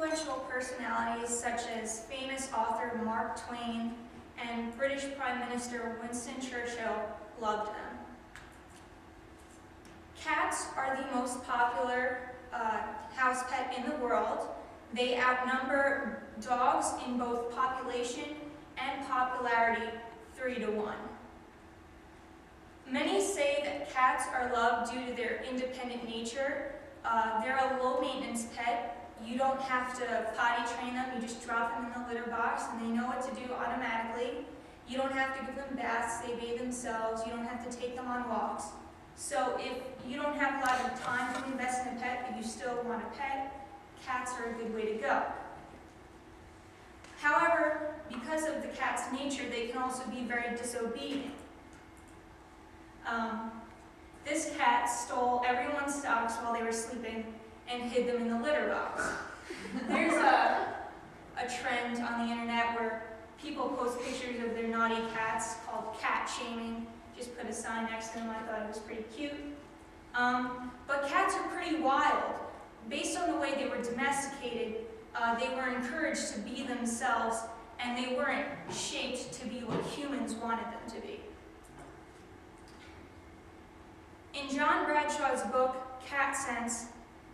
influential personalities such as famous author Mark Twain and British Prime Minister Winston Churchill loved them. Cats are the most popular house pet in the world. They outnumber dogs in both population and popularity 3-to-1. Many say that cats are loved due to their independent nature. They're a low-maintenance pet. You don't have to potty train them. You just drop them in the litter box and they know what to do automatically. You don't have to give them baths. They bathe themselves. You don't have to take them on walks. So if you don't have a lot of time to invest in a pet, but you still want a pet, cats are a good way to go. However, because of the cat's nature, they can also be very disobedient. This cat stole everyone's socks while they were sleeping and hid them in the litter box. There's a trend on the internet where people post pictures of their naughty cats called cat shaming. Just put a sign next to them. I thought it was pretty cute. But cats are pretty wild. Based on the way they were domesticated, they were encouraged to be themselves, and they weren't shaped to be what humans wanted them to be. In John Bradshaw's book, Cat Sense,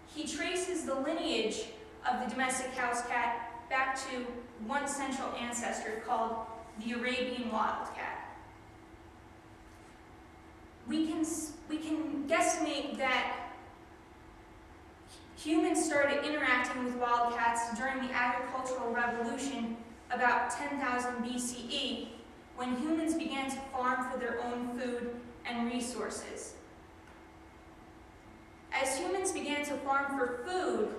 he traces the lineage of the domestic house cat back to one central ancestor called the Arabian wild cat. We can guesstimate that humans started interacting with wildcats during the agricultural revolution about 10,000 BCE, when humans began to farm for their own food and resources. As humans began to farm for food,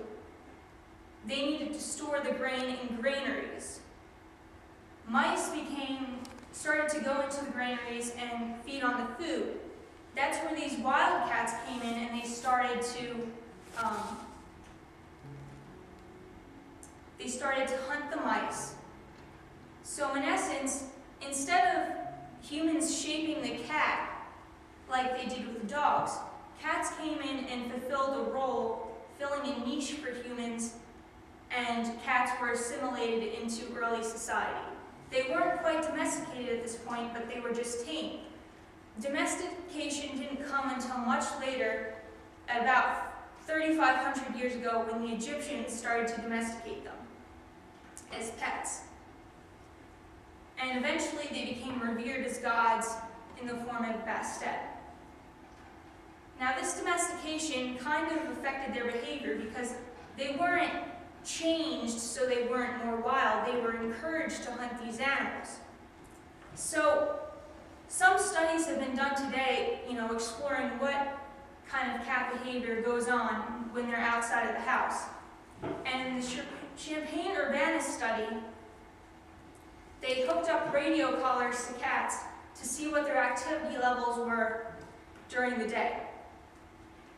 they needed to store the grain in granaries. Mice started to go into the granaries and feed on the food. That's where these wildcats came in, and they started to hunt the mice. So in essence, instead of humans shaping the cat like they did with the dogs, cats came in and fulfilled a role, filling a niche for humans, and cats were assimilated into early society. They weren't quite domesticated at this point, but they were just tame. Domestication didn't come until much later, about 3,500 years ago, when the Egyptians started to domesticate them as pets. And eventually they became revered as gods in the form of Bastet. Now this domestication kind of affected their behavior because they weren't changed so they weren't more wild. They were encouraged to hunt these animals. So some studies have been done today, exploring what kind of cat behavior goes on when they're outside of the house. And in the Champaign-Urbana study, they hooked up radio collars to cats to see what their activity levels were during the day.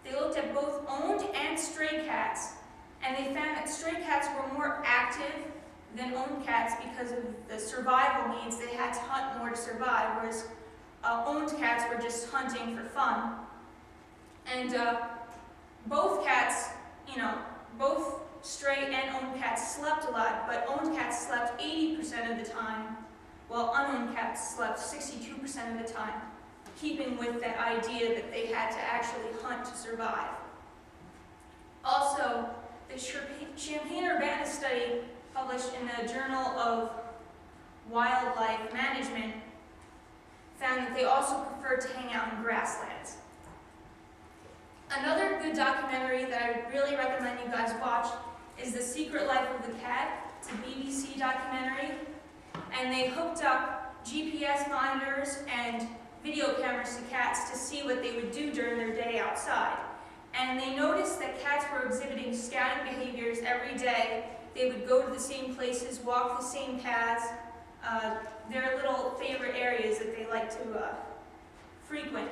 They looked at both owned and stray cats, and they found that stray cats were more active than owned cats because of the survival needs. They had to hunt more to survive, whereas owned cats were just hunting for fun. And both cats, both stray and owned cats slept a lot, but owned cats slept 80% of the time, while unowned cats slept 62% of the time, keeping with that idea that they had to actually hunt to survive. Also, the Champaign-Urbana study, published in the Journal of Wildlife Management, found that they also prefer to hang out in grasslands. Another good documentary that I really recommend you guys watch is The Secret Life of the Cat. It's a BBC documentary, and they hooked up GPS monitors and video cameras to cats to see what they would do during their day outside. And they noticed that cats were exhibiting scouting behaviors every day. They would go to the same places, walk the same paths, their little favorite areas that they like to frequent.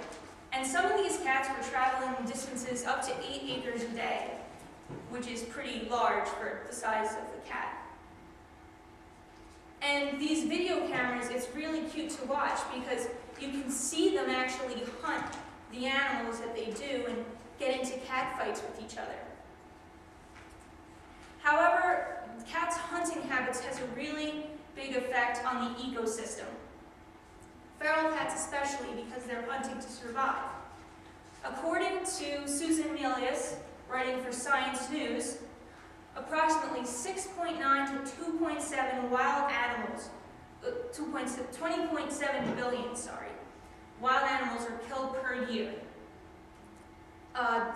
And some of these cats were traveling distances up to 8 acres a day, which is pretty large for the size of the cat. And these video cameras, it's really cute to watch because you can see them actually hunt the animals that they do and get into cat fights with each other. However, on the ecosystem. Feral cats especially, because they're hunting to survive. According to Susan Milius, writing for Science News, approximately 6.9 to 2.7 wild animals, 20.7 billion, wild animals are killed per year.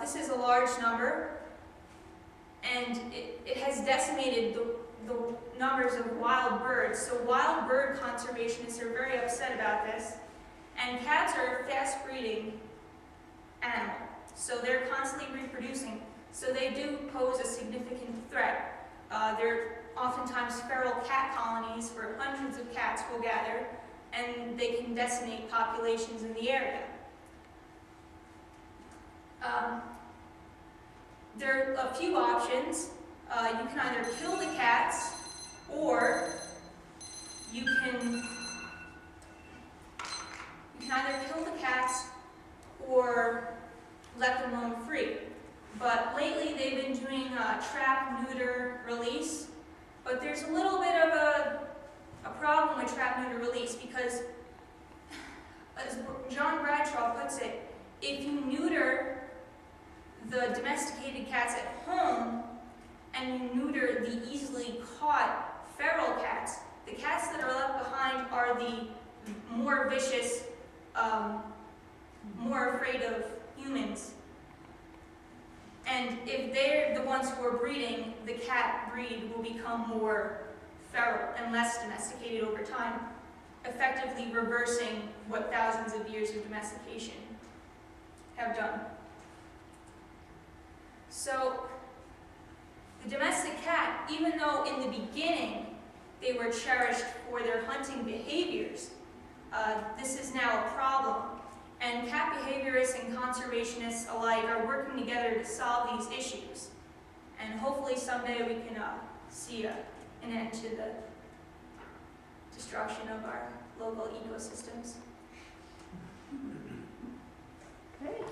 This is a large number, and it has decimated the numbers of wild birds. So wild bird conservationists are very upset about this, and cats are a fast-breeding animal, so they're constantly reproducing, so they do pose a significant threat. There are oftentimes feral cat colonies where hundreds of cats will gather, and they can decimate populations in the area. There are a few options. You can either kill the cats, or you can either kill the cats or let them roam free. But lately they've been doing trap, neuter, release. But there's a little bit of a problem with trap, neuter, release, because, as John Bradshaw puts it, if you neuter the domesticated cats at home and you neuter the easily caught feral cats, the cats that are left behind are the more vicious, more afraid of humans. And if they're the ones who are breeding, the cat breed will become more feral and less domesticated over time, effectively reversing what thousands of years of domestication have done. So, the domestic cat, even though in the beginning they were cherished for their hunting behaviors, this is now a problem. And cat behaviorists and conservationists alike are working together to solve these issues. And hopefully someday we can see an end to the destruction of our local ecosystems. Okay.